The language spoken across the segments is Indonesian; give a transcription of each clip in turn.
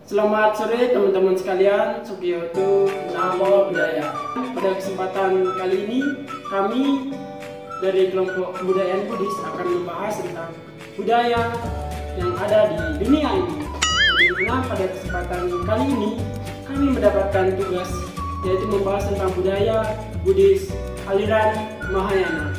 Selamat sore teman-teman sekalian, Sukiyoto Namo Buddhaya. Pada kesempatan kali ini kami dari kelompok kebudayaan Buddhis akan membahas tentang budaya yang ada di dunia ini. Di mana pada kesempatan kali ini kami mendapatkan tugas yaitu membahas tentang budaya Buddhis aliran Mahayana.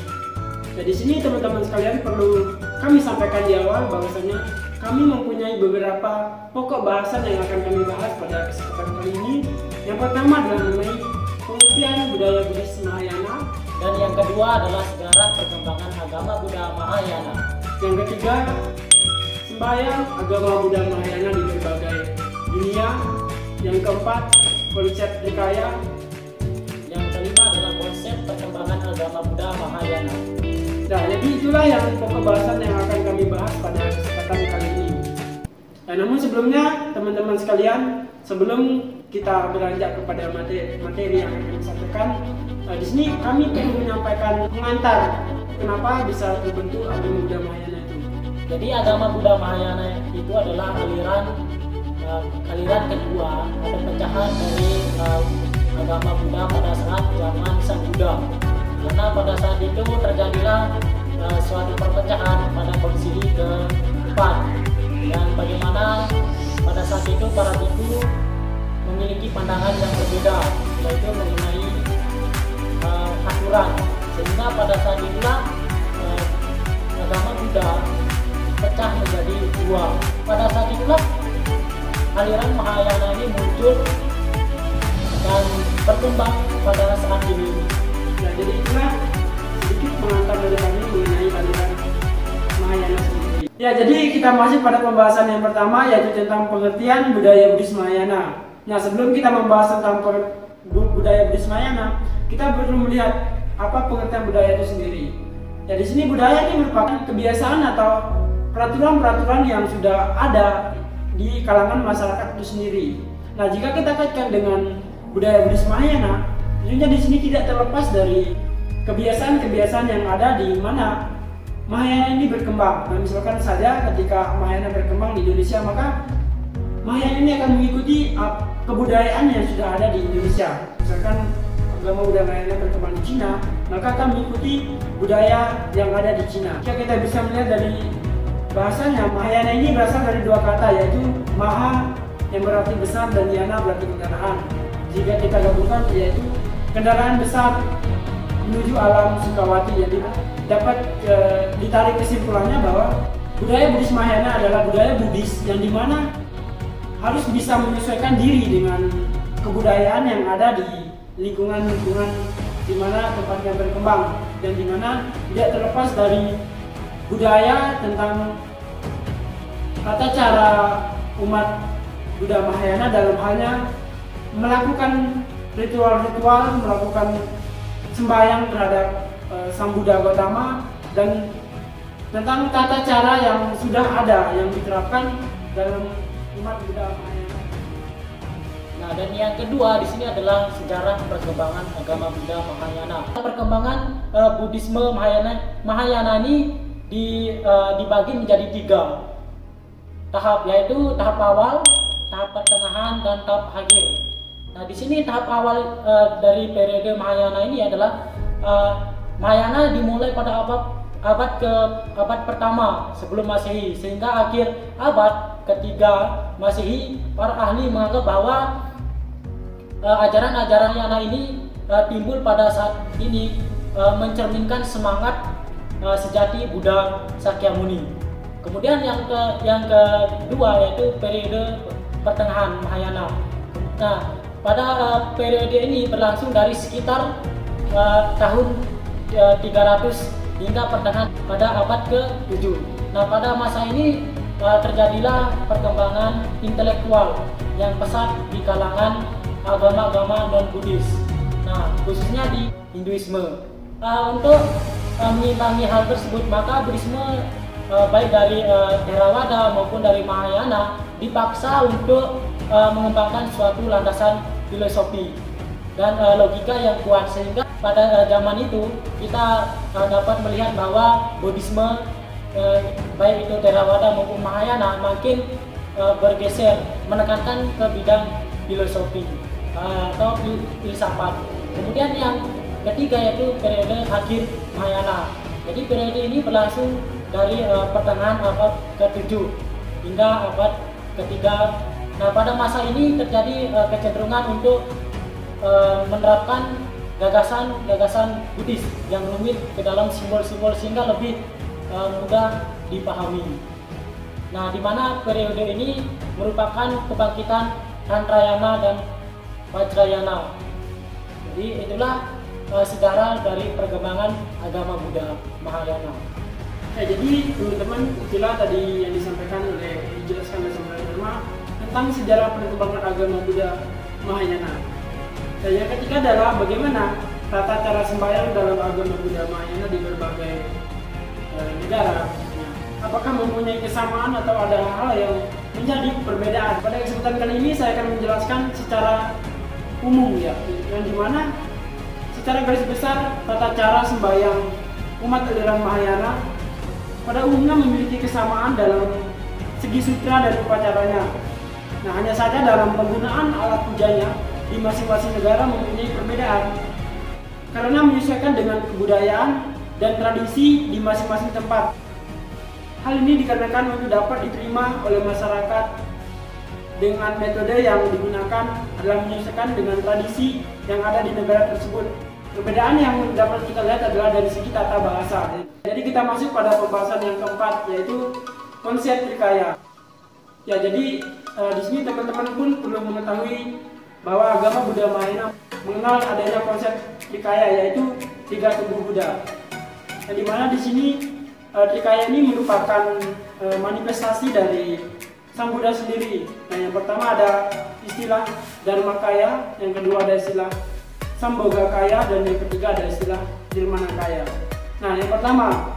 Dan di sini teman-teman sekalian perlu kami sampaikan di awal bahwasanya kami mempunyai beberapa pokok bahasan yang akan kami bahas pada kesempatan kali ini. Yang pertama adalah mengenai pengertian budaya Buddhis Mahayana, dan yang kedua adalah sejarah perkembangan agama Buddha Mahayana. Yang ketiga, sembahyang agama Buddha Mahayana di berbagai dunia. Yang keempat, konsep Nikaya. Yang kelima adalah konsep perkembangan agama Buddha Mahayana. Nah, jadi itulah yang pokok bahasan yang akan kami bahas pada kesempatan kali ini. Nah, namun sebelumnya teman-teman sekalian, sebelum kita beranjak kepada materi yang akan disampaikan, di sini kami perlu menyampaikan pengantar kenapa bisa terbentuk agama Buddha Mahayana itu. Jadi agama Buddha Mahayana itu adalah aliran kedua atau pecahan dari agama Buddha pada saat zaman Sang Buddha. Karena pada saat itu terjadilah suatu perpecahan pada konsili keempat, dan bagaimana pada saat itu para biku memiliki pandangan yang berbeda, yaitu mengenai aturan, sehingga pada saat itulah agama Buddha pecah menjadi dua. Pada saat itulah aliran Mahayana ini muncul dan berkembang pada saat ini. Nah, jadi itulah sedikit pengantar dari kami mengenai aliran Mahayana sendiri. Ya, jadi kita masuk pada pembahasan yang pertama, yaitu tentang pengertian budaya Buddhis Mahayana. Nah, sebelum kita membahas tentang budaya Buddhis Mahayana, kita perlu melihat apa pengertian budaya itu sendiri. Ya, di sini budaya ini merupakan kebiasaan atau peraturan-peraturan yang sudah ada di kalangan masyarakat itu sendiri. Nah, jika kita kaitkan dengan budaya Buddhis Mahayana, tentunya di sini tidak terlepas dari kebiasaan-kebiasaan yang ada di mana Mahayana ini berkembang. Nah, misalkan saja ketika Mahayana berkembang di Indonesia, maka Mahayana ini akan mengikuti kebudayaan yang sudah ada di Indonesia. Misalkan agama Buddha Mahayana berkembang di Cina, maka akan mengikuti budaya yang ada di Cina. Jika kita bisa melihat dari bahasanya, Mahayana ini berasal dari dua kata, yaitu Maha yang berarti besar dan Yana berarti kendaraan. Jika kita gabungkan, yaitu kendaraan besar menuju alam Sukawati. Jadi dapat ditarik kesimpulannya bahwa budaya Buddhis Mahayana adalah budaya Buddhis yang dimana harus bisa menyesuaikan diri dengan kebudayaan yang ada di lingkungan-lingkungan di mana tempatnya berkembang, dan di mana tidak terlepas dari budaya tentang tata cara umat Buddha Mahayana dalam halnya melakukan ritual-ritual, melakukan sembahyang terhadap Sang Buddha Gautama, dan tentang tata cara yang sudah ada yang diterapkan dalam umat Buddha Mahayana. Nah, dan yang kedua di sini adalah sejarah perkembangan agama Buddha Mahayana. Perkembangan Buddhisme Mahayana ini dibagi menjadi tiga tahap, yaitu tahap awal, tahap pertengahan, dan tahap akhir. Nah, di sini tahap awal dari periode Mahayana ini adalah Mahayana dimulai pada abad pertama sebelum Masehi, sehingga akhir abad ketiga Masehi para ahli menganggap bahwa ajaran-ajaran Mahayana ini timbul pada saat ini mencerminkan semangat sejati Buddha Sakyamuni. Kemudian yang kedua yaitu periode pertengahan Mahayana. Nah, pada periode ini berlangsung dari sekitar tahun 300 hingga pertengahan pada abad ke-7. Nah, pada masa ini terjadilah perkembangan intelektual yang pesat di kalangan agama-agama non-Buddhis. Nah, khususnya di Hinduisme. Untuk mengimbangi hal tersebut, maka Buddhisme baik dari Theravada maupun dari Mahayana dipaksa untuk mengembangkan suatu landasan filosofi dan logika yang kuat, sehingga pada zaman itu kita dapat melihat bahwa Buddhisme baik itu Theravada maupun Mahayana makin bergeser menekankan ke bidang filosofi atau filsafat. Kemudian yang ketiga yaitu periode akhir Mahayana. Jadi periode ini berlangsung dari pertengahan abad ke-7 hingga abad ke-3. Nah, pada masa ini terjadi kecenderungan untuk menerapkan gagasan-gagasan Buddhis yang rumit ke dalam simbol-simbol sehingga lebih mudah dipahami. Nah, di mana periode ini merupakan kebangkitan Rantrayana dan Vajrayana. Jadi itulah sejarah dari perkembangan agama Buddha Mahayana. Ya, jadi teman-teman itulah tadi yang disampaikan dijelaskan oleh Saudara Dharma tentang sejarah perkembangan agama Buddha Mahayana. Dan yang ketiga adalah bagaimana tata cara sembahyang dalam agama Buddha Mahayana di berbagai negara. Nah, apakah mempunyai kesamaan atau ada hal yang menjadi perbedaan? Pada kesempatan kali ini saya akan menjelaskan secara umum ya, yang dimana secara garis besar tata cara sembahyang umat aliran Mahayana pada umumnya memiliki kesamaan dalam segi sutra dan upacaranya. Nah, hanya saja dalam penggunaan alat pujanya di masing-masing negara mempunyai perbedaan karena menyesuaikan dengan kebudayaan dan tradisi di masing-masing tempat. Hal ini dikarenakan untuk dapat diterima oleh masyarakat dengan metode yang digunakan adalah menyesuaikan dengan tradisi yang ada di negara tersebut. Perbedaan yang dapat kita lihat adalah dari segi tata bahasa. Jadi kita masuk pada pembahasan yang keempat, yaitu konsep trikaya. Ya, jadi di sini teman-teman pun perlu mengetahui bahwa agama Buddha Mahayana mengenal adanya konsep trikaya, yaitu 3 tubuh Buddha. Nah, di mana di sini trikaya ini merupakan manifestasi dari Sang Buddha sendiri. Nah, yang pertama ada istilah Dharmakaya, yang kedua ada istilah Sambhogakaya, dan yang ketiga ada istilah Nirmanakaya. Nah, yang pertama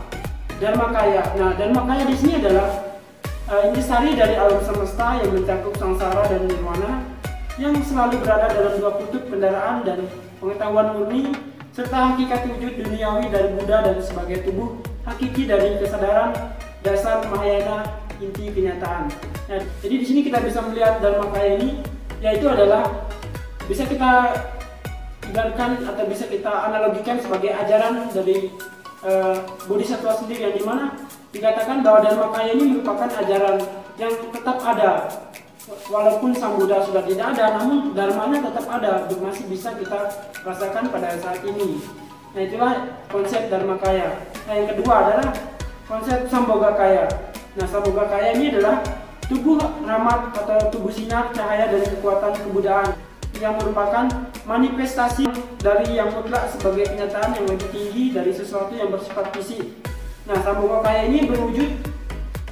Dharmakaya. Nah, Dharmakaya di sini adalah intisari dari alam semesta yang mencakup sangsara dan nirwana, yang selalu berada dalam 2 kutub kendaraan dan pengetahuan murni, serta hakikat wujud duniawi dari Buddha dan sebagai tubuh hakiki dari kesadaran dasar Mahayana, inti kenyataan. Nah, jadi di sini kita bisa melihat Dharmakaya ini, yaitu adalah bisa kita ibaratkan atau bisa kita analogikan sebagai ajaran dari Bodhisattva sendiri, yang dimana dikatakan bahwa Dharmakaya ini merupakan ajaran yang tetap ada. Walaupun Sang Buddha sudah tidak ada, namun dharmanya tetap ada, masih bisa kita rasakan pada saat ini. Nah, itulah konsep Dharmakaya. Nah, yang kedua adalah konsep Sambhogakaya. Nah, Sambhogakaya ini adalah tubuh rahmat atau tubuh sinar, cahaya dan kekuatan kebudayaan yang merupakan manifestasi dari yang mutlak sebagai kenyataan yang lebih tinggi dari sesuatu yang bersifat fisik. Nah, Sambhogakaya ini berwujud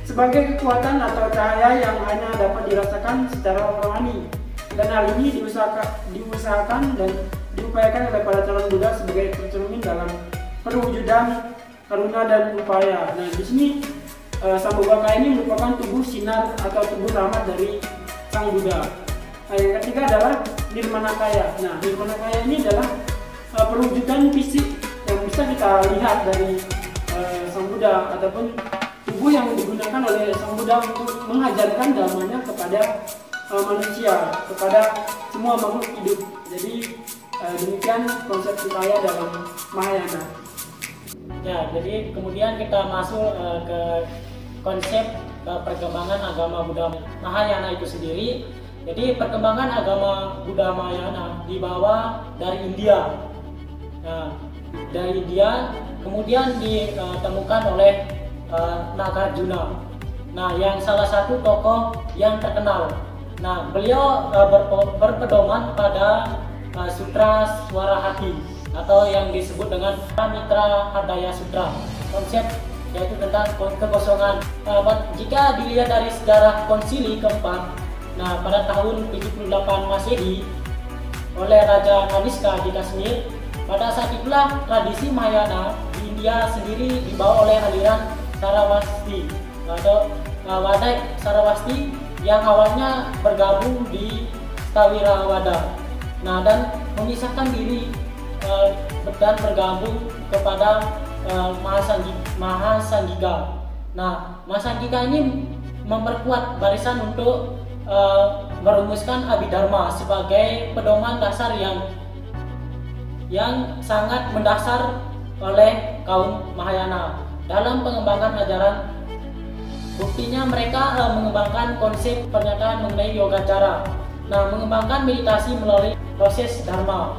sebagai kekuatan atau cahaya yang hanya dapat dirasakan secara rohani, dan hal ini diusahakan dan diupayakan oleh para calon Buddha sebagai tercermin dalam perwujudan karuna dan upaya. Nah, di sini Sambhogakaya ini merupakan tubuh sinar atau tubuh rahmat dari Sang Buddha. Nah, yang ketiga adalah Nirmanakaya. Nah, Nirmanakaya ini adalah perwujudan fisik yang bisa kita lihat dari Sang Buddha, ataupun tubuh yang digunakan oleh Sang Buddha untuk mengajarkan dhamanya kepada manusia, kepada semua makhluk hidup. Jadi demikian konsep trikaya dalam Mahayana. Ya, jadi kemudian kita masuk ke konsep perkembangan agama Buddha Mahayana itu sendiri. Jadi perkembangan agama Buddha Mahayana dibawa dari India. Nah, dari India kemudian ditemukan oleh Nagarjuna. Nah, yang salah satu tokoh yang terkenal. Nah, beliau berpedoman pada Sutra Swarahati atau yang disebut dengan Mitra Hardaya Sutra. Konsep yaitu tentang kekosongan. Jika dilihat dari sejarah konsili keempat, nah pada tahun 78 Masehi oleh Raja Kaniska di Kashmir, pada saat itulah tradisi Mahayana di India sendiri dibawa oleh aliran Saravasti atau Wadai Saravasti yang awalnya bergabung di Stawirawada. Nah, dan memisahkan diri dan bergabung kepada Mahasangika. Nah, Mahasangika ini memperkuat barisan untuk merumuskan Abhidharma sebagai pedoman dasar yang sangat mendasar oleh kaum Mahayana dalam pengembangan ajaran. Buktinya mereka mengembangkan konsep pernyataan mengenai yoga cara. Nah, mengembangkan meditasi melalui proses dharma,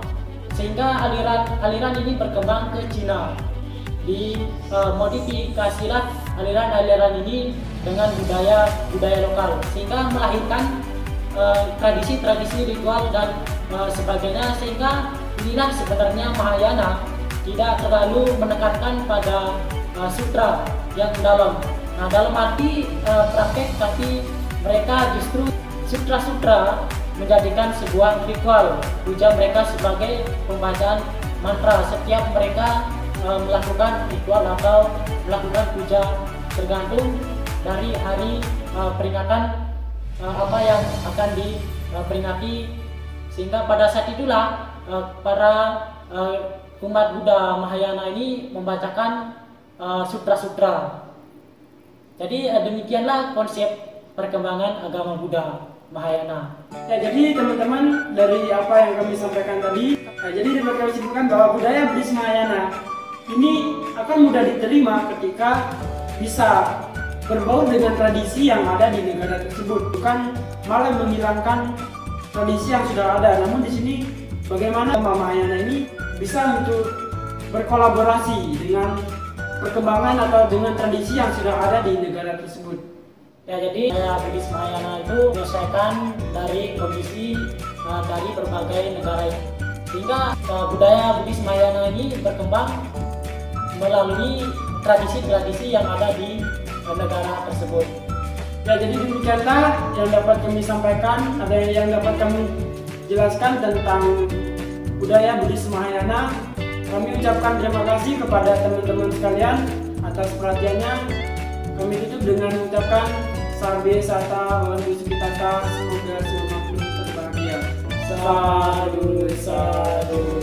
sehingga aliran ini berkembang ke Cina. Dimodifikasilah aliran-aliran ini dengan budaya lokal, sehingga melahirkan tradisi-tradisi ritual dan sebagainya. Sehingga inilah sebenarnya Mahayana tidak terlalu menekankan pada sutra yang dalam. Nah, dalam arti praktek, tapi mereka justru sutra-sutra menjadikan sebuah ritual puja mereka sebagai pembacaan mantra setiap mereka melakukan ritual atau melakukan puja, tergantung dari hari peringatan apa yang akan diperingati. Sehingga pada saat itulah para umat Buddha Mahayana ini membacakan sutra-sutra. Jadi demikianlah konsep perkembangan agama Buddha Mahayana. Ya, jadi teman-teman, dari apa yang kami sampaikan tadi, jadi dapat kami simpulkan bahwa budaya Buddhis Mahayana ini akan mudah diterima ketika bisa berbaur dengan tradisi yang ada di negara tersebut, bukan malah menghilangkan tradisi yang sudah ada. Namun di sini bagaimana Mahayana ini bisa untuk berkolaborasi dengan perkembangan atau dengan tradisi yang sudah ada di negara tersebut. Ya, jadi Buddhis Mahayana itu menyelesaikan dari kondisi dari berbagai negara, sehingga budaya Buddhis Mahayana ini berkembang melalui tradisi-tradisi yang ada di negara tersebut. Ya, jadi demikianlah yang dapat kami sampaikan, ada yang dapat kami jelaskan tentang budaya Buddhis Mahayana. Kami ucapkan terima kasih kepada teman-teman sekalian atas perhatiannya. Kami tutup dengan mengucapkan Sabe Sata Wandu Sukitaka, semoga semua makhluk berbahagia. Sadu, sadu,